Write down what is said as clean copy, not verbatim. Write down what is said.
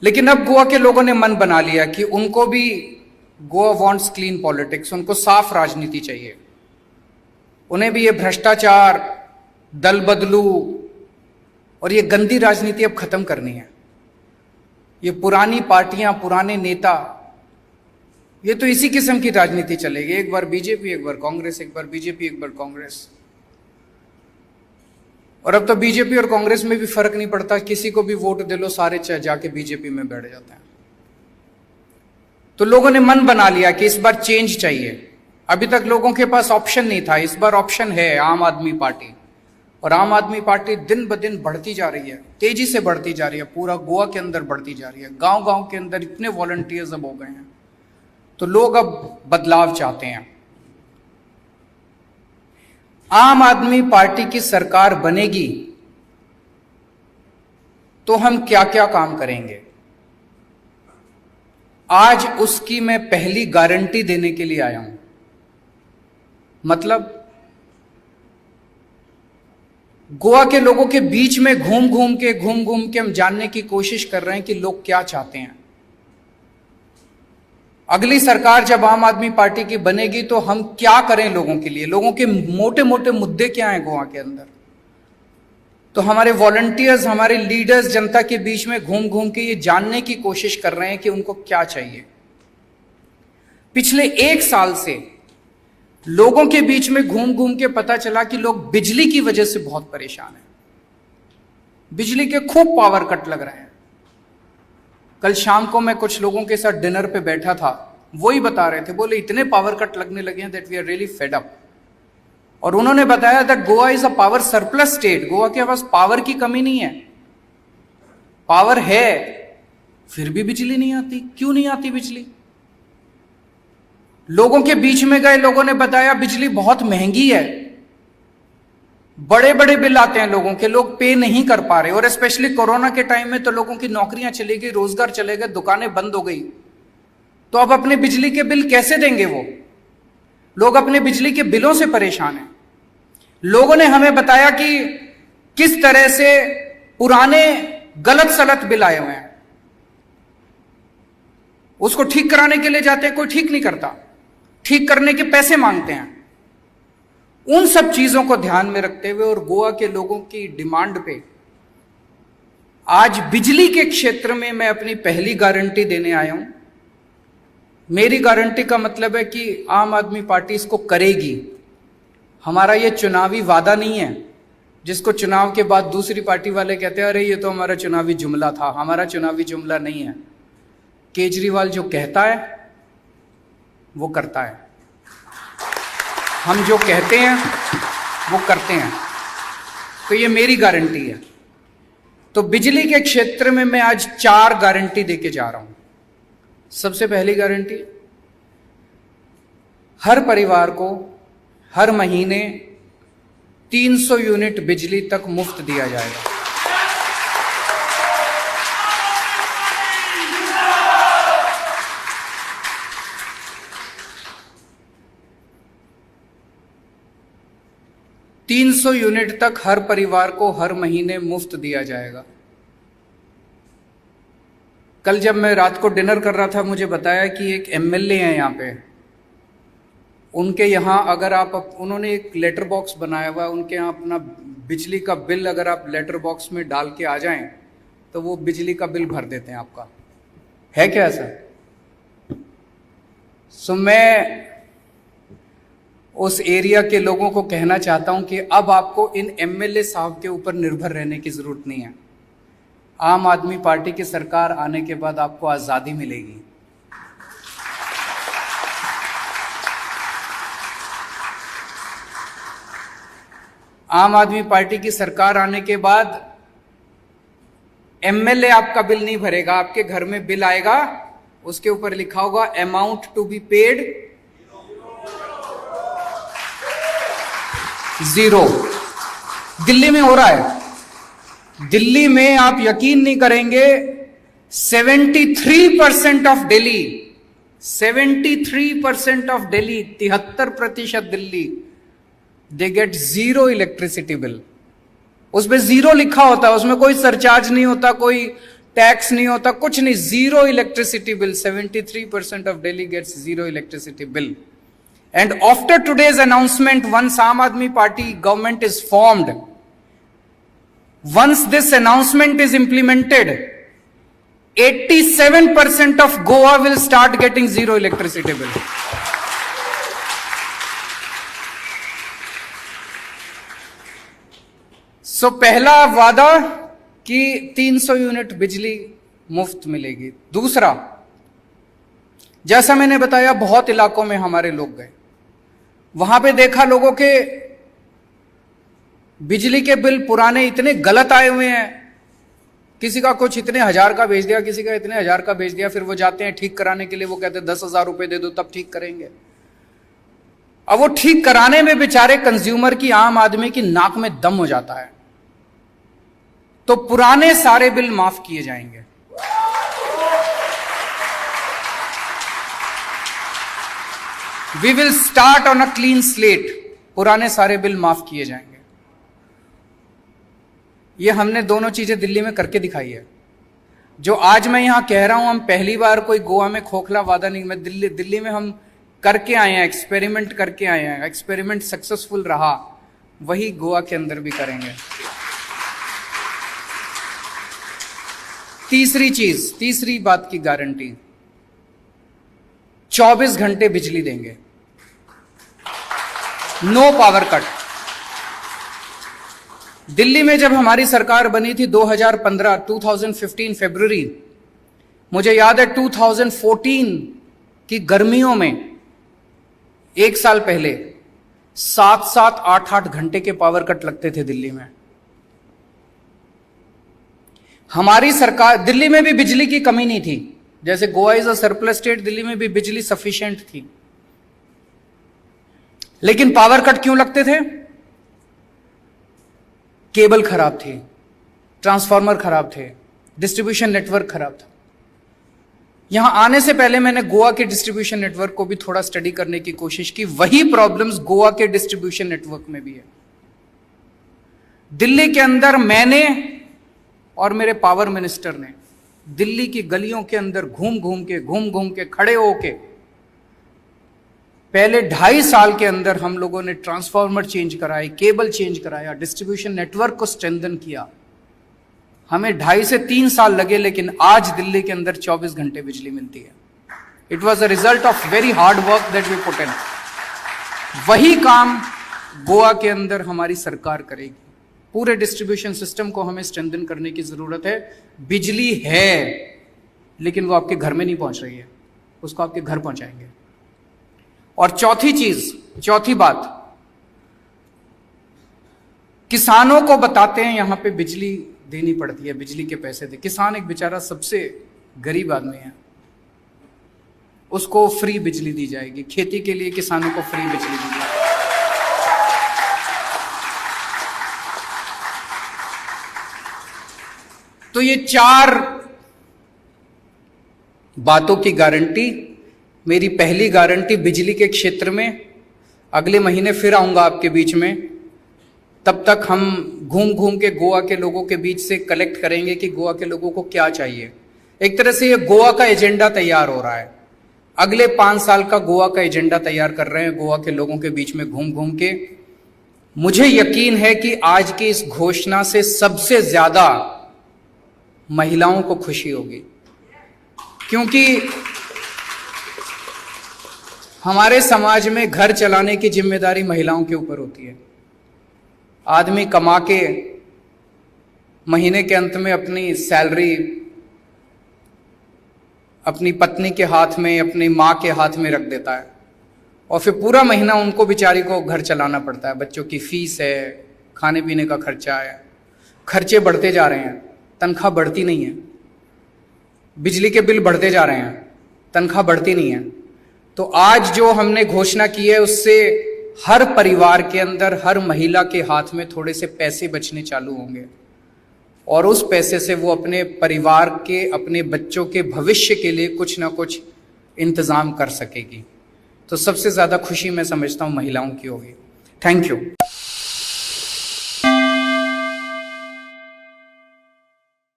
लेकिन अब गोवा के लोगों ने मन बना लिया कि उनको भी गोवा वांट्स क्लीन पॉलिटिक्स, उनको साफ राजनीति चाहिए। उन्हें भी ये भ्रष्टाचार, दल बदलू और ये गंदी राजनीति अब खत्म करनी है। ये पुरानी पार्टियां, पुराने नेता, ये तो इसी किस्म की राजनीति चलेगी। एक बार बीजेपी, एक बार कांग्रेस, एक बार बीजेपी, एक बार कांग्रेस। और अब तो बीजेपी और कांग्रेस में भी फर्क नहीं पड़ता, किसी को भी वोट दे लो, सारे जाके बीजेपी में बैठ जाते हैं। तो लोगों ने मन बना लिया कि इस बार चेंज चाहिए। अभी तक लोगों के पास ऑप्शन नहीं था, इस बार ऑप्शन है आम आदमी पार्टी। और आम आदमी पार्टी दिन ब दिन बढ़ती जा रही है, तेजी से बढ़ती जा रही है, पूरा गोवा के अंदर बढ़ती जा रही है। गांव गांव के अंदर इतने वॉलंटियर्स अब हो गए हैं, तो लोग अब बदलाव चाहते हैं। आम आदमी पार्टी की सरकार बनेगी तो हम क्या क्या काम करेंगे, आज उसकी मैं पहली गारंटी देने के लिए आया हूं। मतलब गोवा के लोगों के बीच में घूम घूम के हम जानने की कोशिश कर रहे हैं कि लोग क्या चाहते हैं। अगली सरकार जब आम आदमी पार्टी की बनेगी तो हम क्या करें लोगों के लिए, लोगों के मोटे मोटे मुद्दे क्या हैं गोवा के अंदर। तो हमारे वॉलंटियर्स, हमारे लीडर्स जनता के बीच में घूम घूम के ये जानने की कोशिश कर रहे हैं कि उनको क्या चाहिए। पिछले 1 साल से लोगों के बीच में घूम घूम के पता चला कि लोग बिजली की वजह से बहुत परेशान हैं। बिजली के खूब पावर कट लग रहे हैं। कल शाम को मैं कुछ लोगों के साथ डिनर पे बैठा था, वही बता रहे थे, बोले इतने पावर कट लगने लगे हैं that we are really fed up. और उन्होंने बताया that Goa is a power surplus state. Goa के पास पावर की कमी नहीं है, पावर है, फिर भी बिजली नहीं आती। क्यों नहीं आती बिजली? लोगों के बीच में गए, लोगों ने बताया बिजली बहुत महंगी है, बड़े बड़े बिल आते हैं लोगों के, लोग पे नहीं कर पा रहे। और स्पेशली कोरोना के टाइम में तो लोगों की नौकरियां चली गई, रोजगार चले गए, दुकानें बंद हो गई, तो अब अपने बिजली के बिल कैसे देंगे वो लोग? अपने बिजली के बिलों से परेशान हैं। लोगों ने हमें बताया कि किस तरह से पुराने गलत सलत बिल आए हुए हैं, उसको ठीक कराने के लिए जाते हैं, कोई ठीक नहीं करता, ठीक करने के पैसे मांगते हैं। उन सब चीजों को ध्यान में रखते हुए और गोवा के लोगों की डिमांड पे आज बिजली के क्षेत्र में मैं अपनी पहली गारंटी देने आया हूं। मेरी गारंटी का मतलब है कि आम आदमी पार्टी इसको करेगी। हमारा ये चुनावी वादा नहीं है जिसको चुनाव के बाद दूसरी पार्टी वाले कहते हैं अरे ये तो हमारा चुनावी जुमला था। हमारा चुनावी जुमला नहीं है। केजरीवाल जो कहता है वो करता है, हम जो कहते हैं वो करते हैं। तो ये मेरी गारंटी है। तो बिजली के क्षेत्र में मैं आज 4 गारंटी देके जा रहा हूं। सबसे पहली गारंटी, हर परिवार को हर महीने 300 यूनिट बिजली तक मुफ्त दिया जाएगा। $300 यूनिट तक हर परिवार को हर महीने मुफ्त दिया जाएगा। कल जब मैं रात को डिनर कर रहा था, मुझे बताया कि एक एमएलए हैं यहाँ पे, उनके यहाँ अगर आप, उन्होंने एक लेटर बॉक्स बनाया हुआ है, उनके यहाँ अपना बिजली का बिल अगर आप लेटर बॉक्स में डाल के आ जाएं तो वो बिजली का बिल भर देते हैं आपका। है क्या ऐसा? सो मैं उस एरिया के लोगों को कहना चाहता हूं कि अब आपको इन एमएलए साहब के ऊपर निर्भर रहने की जरूरत नहीं है। आम आदमी पार्टी की सरकार आने के बाद आपको आजादी मिलेगी। आम आदमी पार्टी की सरकार आने के बाद एमएलए आपका बिल नहीं भरेगा। आपके घर में बिल आएगा, उसके ऊपर लिखा होगा amount to be paid 0। Delhi में हो रहा है। दिल्ली में आप यकीन नहीं करेंगे, 73% of Delhi, 73% of Delhi, 73% Delhi, they get 0 electricity bill. उसमें 0 लिखा होता है, उसमें कोई सरचार्ज नहीं होता, कोई टैक्स नहीं होता, कुछ नहीं, zero electricity bill. 73% of Delhi gets zero electricity bill. And after today's announcement, once Aam Aadmi Party government is formed, once this announcement is implemented, 87% of Goa will start getting zero electricity bill. So पहला वादा कि 300 unit बिजली मुफ्त मिलेगी. दूसरा, जैसा मैंने बताया, बहुत इलाकों में हमारे लोग गए, वहां पे देखा लोगों के बिजली के बिल पुराने इतने गलत आए हुए हैं. किसी का कुछ इतने हजार का भेज दिया, किसी का इतने हजार का भेज दिया. फिर वो जाते हैं ठीक कराने के लिए, वो कहते हैं 10,000 रुपए दे दो तब ठीक करेंगे. अब वो ठीक कराने में बेचारे कंज्यूमर की, आम आदमी की नाक में दम हो जाता है. तो पुराने सारे बिल माफ किए जाएंगे. We will start on a clean slate. पुराने सारे बिल माफ किए जाएंगे. ये हमने दोनों चीजें दिल्ली में करके दिखाई है. जो आज मैं यहां कह रहा हूं, हम पहली बार कोई गोवा में खोखला वादा नहीं, मैं दिल्ली में हम करके आए हैं, एक्सपेरिमेंट करके आए हैं. एक्सपेरिमेंट सक्सेसफुल रहा, वही गोवा के अंदर भी करेंगे. तीसरी बात की गारंटी, 24 घंटे बिजली देंगे, नो पावर कट. दिल्ली में जब हमारी सरकार बनी थी 2015 फरवरी, मुझे याद है 2014 की गर्मियों में, एक साल पहले 7-7, 8-8 घंटे के पावर कट लगते थे दिल्ली में. हमारी सरकार, दिल्ली में भी बिजली की कमी नहीं थी. जैसे Goa is a surplus state, Delhi में भी बिजली सफिशिएंट थी. लेकिन पावर कट क्यों लगते थे? केबल खराब थी, ट्रांसफार्मर खराब थे, डिस्ट्रीब्यूशन नेटवर्क खराब था. यहां आने से पहले मैंने गोवा के डिस्ट्रीब्यूशन नेटवर्क को भी थोड़ा स्टडी करने की कोशिश की. वही प्रॉब्लम्स गोवा के डिस्ट्रीब्यूशन नेटवर्क में भी है. दिल्ली के अंदर मैंने और मेरे पावर मिनिस्टर ने दिल्ली की गलियों के अंदर घूम घूम के खड़े होके पहले 2.5 साल के अंदर हम लोगों ने ट्रांसफार्मर चेंज कराए, केबल चेंज कराया, डिस्ट्रीब्यूशन नेटवर्क को स्ट्रेंथन किया. हमें 2.5 से 3 साल लगे, लेकिन आज दिल्ली के अंदर 24 घंटे बिजली मिलती है. It was a result of very hard work that we put in. वही काम गोवा के अंदर हमारी सरकार करेगी. पूरे डिस्ट्रीब्यूशन सिस्टम को हमें स्ट्रेंथन करने की जरूरत है. बिजली है, लेकिन वो आपके घर में नहीं पहुंच रही है, उसको आपके घर पहुंचाएंगे. और चौथी बात, किसानों को बताते हैं यहां पे बिजली देनी पड़ती है, बिजली के पैसे दे. किसान एक बेचारा सबसे गरीब आदमी है, उसको फ्री बिजली दी जाएगी. खेती के लिए किसानों को फ्री बिजली दी जाएगी. तो ये 4 बातों की गारंटी. मेरी पहली गारंटी बिजली के क्षेत्र में, अगले महीने फिर आऊंगा आपके बीच में. तब तक हम घूम के गोवा के लोगों के बीच से कलेक्ट करेंगे कि गोवा के लोगों को क्या चाहिए. एक तरह से ये गोवा का एजेंडा तैयार हो रहा है. अगले 5 साल का गोवा का एजेंडा तैयार कर रहे हैं गोवा के लोगों के बीच में घूम के. मुझे यकीन है कि आज की इस घोषणा से सबसे ज्यादा महिलाओं को खुशी होगी, क्योंकि हमारे समाज में घर चलाने की जिम्मेदारी महिलाओं के ऊपर होती है. आदमी कमा के महीने के अंत में अपनी सैलरी अपनी पत्नी के हाथ में, अपनी माँ के हाथ में रख देता है, और फिर पूरा महीना उनको बेचारी को घर चलाना पड़ता है. बच्चों की फीस है, खाने पीने का खर्चा है, खर्चे बढ़ते जा रहे हैं, तनख्वाह बढ़ती नहीं है. बिजली के बिल बढ़ते जा रहे हैं, तनख्वाह बढ़ती नहीं है. तो आज जो हमने घोषणा की है, उससे हर परिवार के अंदर, हर महिला के हाथ में थोड़े से पैसे बचने चालू होंगे, और उस पैसे से वो अपने परिवार के, अपने बच्चों के भविष्य के लिए कुछ ना कुछ इंतजाम कर सकेगी. तो सबसे ज्यादा खुशी मैं समझता हूं महिलाओं की होगी. Thank you.